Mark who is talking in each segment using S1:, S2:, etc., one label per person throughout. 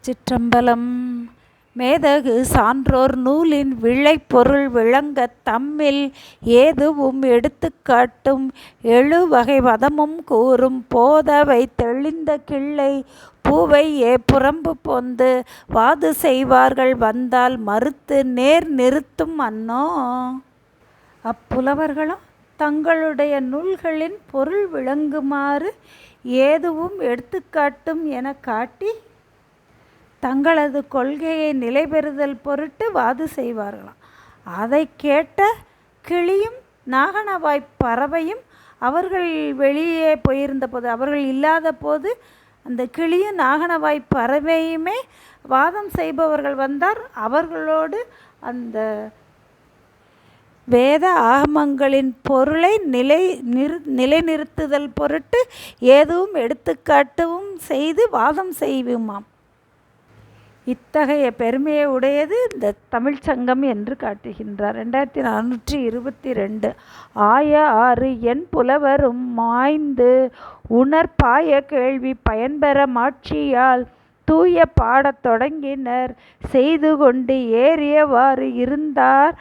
S1: திருச்சிற்றம்பலம். மேதகு சான்றோர் நூலின் விளைபொருள் விளங்கத் தம்மில் ஏதுவும் எடுத்துக்காட்டும் எழுவகை வதமும் கூறும் போதவை தெளிந்த கிள்ளை பூவையே புறம்பு பொந்து வாது செய்வார்கள் வந்தால் மறுத்து நேர் நிறுத்தும் அன்னோ. அப்புலவர்களும் தங்களுடைய நூல்களின் பொருள் விளங்குமாறு ஏதுவும் எடுத்துக்காட்டும் என காட்டி தங்களது கொள்கையை நிலைபெறுதல் பொருட்டு வாது செய்வார்களாம். அதை கேட்ட கிளியும் நாகனவாய் பறவையும் அவர்கள் வெளியே போயிருந்த போது, அவர்கள் இல்லாத போது அந்த கிளியும் நாகனவாய் பறவையுமே வாதம் செய்பவர்கள் வந்தார். அவர்களோடு அந்த வேத ஆகமங்களின் பொருளை நிலைநிறுத்துதல் பொருட்டு ஏதுவும் எடுத்துக்காட்டவும் செய்து வாதம் செய்வோமாம். இத்தகைய பெருமையை உடையது இந்த தமிழ்ச் சங்கம் என்று காட்டுகின்றார். 2422 ஆய 6 என் புலவரும் மாய்ந்து உணர்பாய கேள்வி பயன்பெற மாட்சியால் தூய பாடத் தொடங்கினர் செய்து கொண்டு ஏறியவாறு இருந்தார்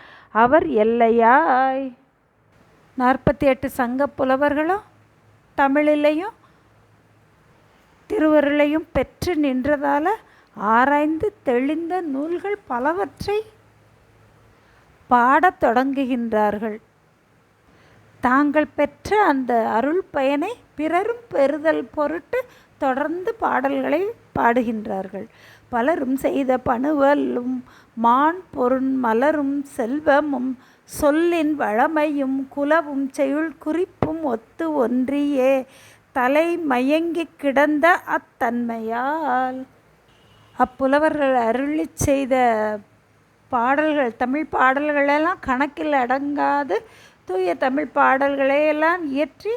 S1: அவர் எல்லையாய். 48 சங்க புலவர்களும் தமிழிலையும் திருவருளையும் பெற்று நின்றதால ஆராய்ந்து தெளிந்த நூல்கள் பலவற்றை பாடத் தொடங்குகின்றார்கள். தாங்கள் பெற்ற அந்த அருள் பயனை பிறரும் பெறுதல் பொருட்டு தொடர்ந்து பாடல்களை பாடுகின்றார்கள். பலரும் செய்த பணுவலும் மான் பொருண் மலரும் செல்வமும் சொல்லின் வளமையும் குலவும் செய்யுள் குறிப்பும் ஒத்து ஒன்றியே தலை மயங்கி கிடந்த அத்தன்மையால். அப்புலவர்கள் அருளி செய்த பாடல்கள், தமிழ் பாடல்களெல்லாம் கணக்கில் அடங்காது தூய தமிழ் பாடல்களையெல்லாம் இயற்றி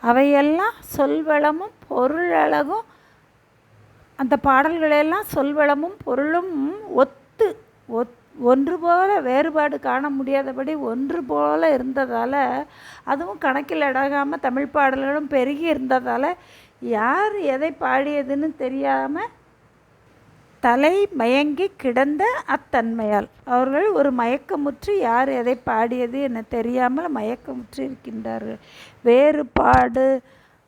S1: அவையெல்லாம் சொல்வளமும் பொருளழகும், அந்த பாடல்களெல்லாம் சொல்வளமும் பொருளும் ஒன்று போல வேறுபாடு காண முடியாதபடி ஒன்று போல இருந்ததால், அதுவும் கணக்கில் அடங்காமல் தமிழ் பாடல்களும் பெருகி இருந்ததால் யார் எதை பாடியதுன்னு தெரியாமல் தலை மயங்கி கிடந்த அத்தன்மையால் அவர்கள் ஒரு மயக்கமுற்று யார் எதை பாடியது என தெரியாமல் மயக்கமுற்று இருக்கின்றார்கள். வேறுபாடு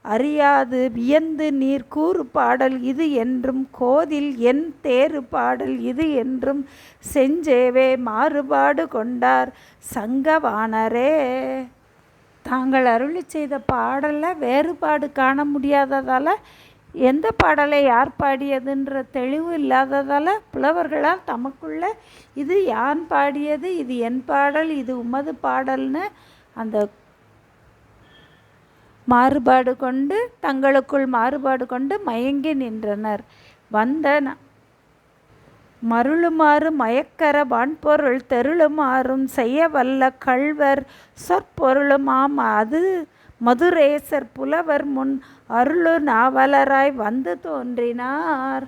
S1: அறியாது வியந்து நீர் கூறு பாடல் இது என்றும் கோதில் என் தேறு பாடல் இது என்றும் செஞ்சேவே மாறுபாடு கொண்டார் சங்கவானரே. தாங்கள் அருளி செய்த பாடலில் வேறுபாடு காண முடியாததால், எந்த பாடலை யார் பாடியதுன்ற தெளிவு இல்லாததால் புலவர்களால் தமக்குள்ள இது யான் பாடியது, இது என் பாடல், இது உமது பாடல்னு அந்த மாறுபாடு கொண்டு தங்களுக்குள் மாறுபாடு கொண்டு மயங்கி நின்றனர். வந்த மருளுமாறு மயக்கர வான்பொருள் தெருளுமாறும் செய்ய வல்ல கள்வர் சொற்பொருளுமாம் அது மதுரேசர் புலவர் முன் அருளு நாவலராய் வந்து தோன்றினார்.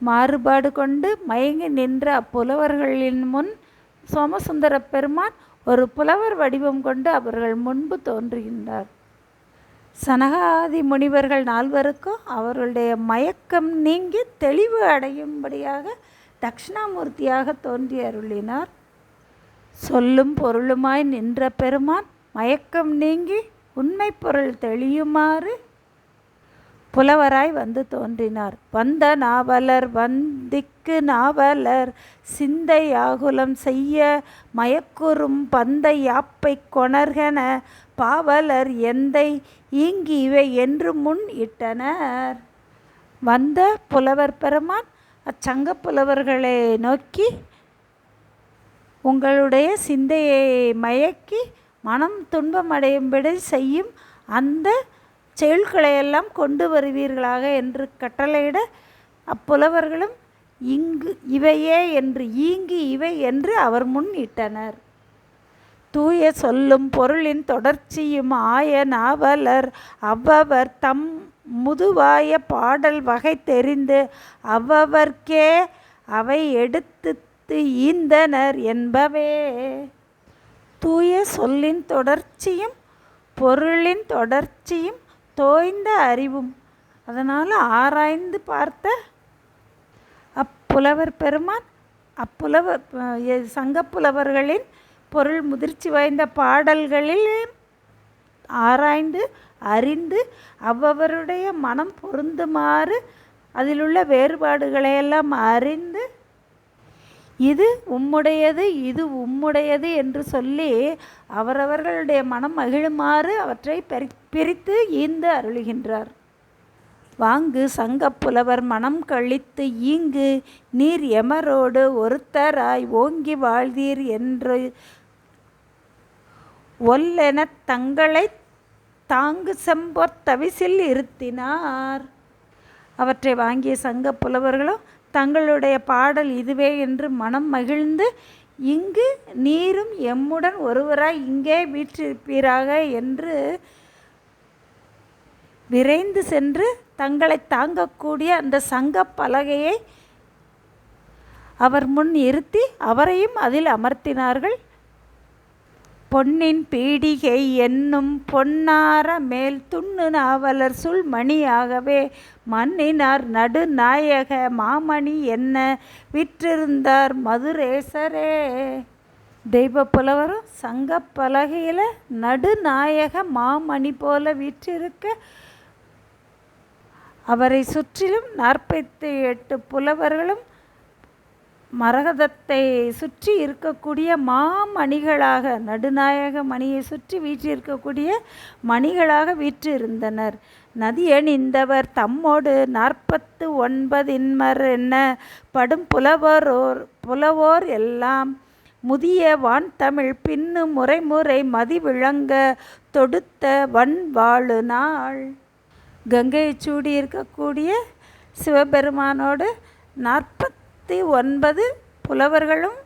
S1: மாறுபாடு கொண்டு மயங்கி நின்ற அப்புலவர்களின் முன் சோமசுந்தர பெருமான் ஒரு புலவர் வடிவம் கொண்டு அவர்கள் முன்பு தோன்றுகின்றார். சனகாதி முனிவர்கள் 4வருக்கும் அவர்களுடைய மயக்கம் நீங்கி தெளிவு அடையும்படியாக தட்சிணாமூர்த்தியாக தோன்றி அருளினார். சொல்லும் பொருளுமாய் நின்ற பெருமான் மயக்கம் நீங்கி உண்மை பொருள் தெளியுமாறு புலவராய் வந்து தோன்றினார். வந்த நாவலர் வந்திக்கு நாவலர் சிந்தை ஆகுலம் செய்ய மயக்குறும் பந்தை யாப்பை கொணர்கென பாவலர் எந்தை ஈங்கி இவை என்று முன் இட்டனர். வந்த புலவர் பெருமான் அச்சங்க புலவர்களை நோக்கி, உங்களுடைய சிந்தையை மயக்கி மனம் துன்பமடையும்படி செய்யும் அந்த செயல்களையெல்லாம் கொண்டு வருவீர்களாக என்று கட்டளையிட, அப்புலவர்களும் இங்கு இவையே என்று ஈங்கி இவை என்று அவர் முன் இட்டனர். தூய சொல்லும் பொருளின் தொடர்ச்சியும் ஆய நாவலர் அவ்வவர் தம் முதுவாய பாடல் வகை தெரிந்து அவ்வவர்க்கே அவை எடுத்து ஈந்தனர் என்பவே. தூய சொல்லின் தொடர்ச்சியும் பொருளின் தொடர்ச்சியும் தோய்ந்த அறிவும், அதனால் ஆராய்ந்து பார்த்த புலவர் பெருமான் சங்கப்புலவர்களின் பொருள் முதிர்ச்சி வாய்ந்த பாடல்களில் ஆராய்ந்து அறிந்து அவ்வவருடைய மனம் பொருந்துமாறு அதிலுள்ள வேறுபாடுகளையெல்லாம் அறிந்து இது உம்முடையது இது உம்முடையது என்று சொல்லி அவரவர்களுடைய மனம் மகிழுமாறு அவற்றை பிரித்து ஈந்து அருளுகின்றார். வாங்கு சங்கப்புலவர் மனம் கழித்து ஈங்கு நீர் எமரோடு ஒருத்தராய் ஓங்கி வாழ்தீர் என்று ஒல்லெனத் தங்களை தாங்கு செம்பொற் தவிசில் இருத்தினார். அவற்றை வாங்கிய சங்க புலவர்களும் தங்களுடைய பாடல் இதுவே என்று மனம் மகிழ்ந்து இங்கு நீரும் எம்முடன் ஒருவராய் இங்கே வீற்றிருப்பீராக என்று விரைந்து சென்று தங்களை தாங்கக்கூடிய அந்த சங்க பலகையை அவர் முன் இருத்தி அவரையும் அதில் அமர்த்தினார்கள். பொன்னின் பீடிகை என்னும் பொன்னார மேல் துண்ணு நாவலர் சுள் மணியாகவே மன்னினார் நடுநாயக மாமணி என்ன விற்றிருந்தார் மதுரேசரே. தெய்வ புலவரும் சங்க பலகையில் நடுநாயக மாமணி போல வீற்றிருக்க அவரை சுற்றிலும் 48 புலவர்களும் மரகதத்தை சுற்றி இருக்கக்கூடிய மாமணிகளாக நடுநாயக மணியை சுற்றி வீற்றிருக்கக்கூடிய மணிகளாக வீற்றிருந்தனர். நதியணிந்தவர் தம்மோடு 49 இன்மர் என்ன படும் புலவோர் எல்லாம் முதிய வான் தமிழ் பின்னு முறைமுறை மதி விளங்க தொடுத்த வன் வாழு நாள். கங்கையை சூடி இருக்கக்கூடிய சிவபெருமானோடு 49 புலவர்களும்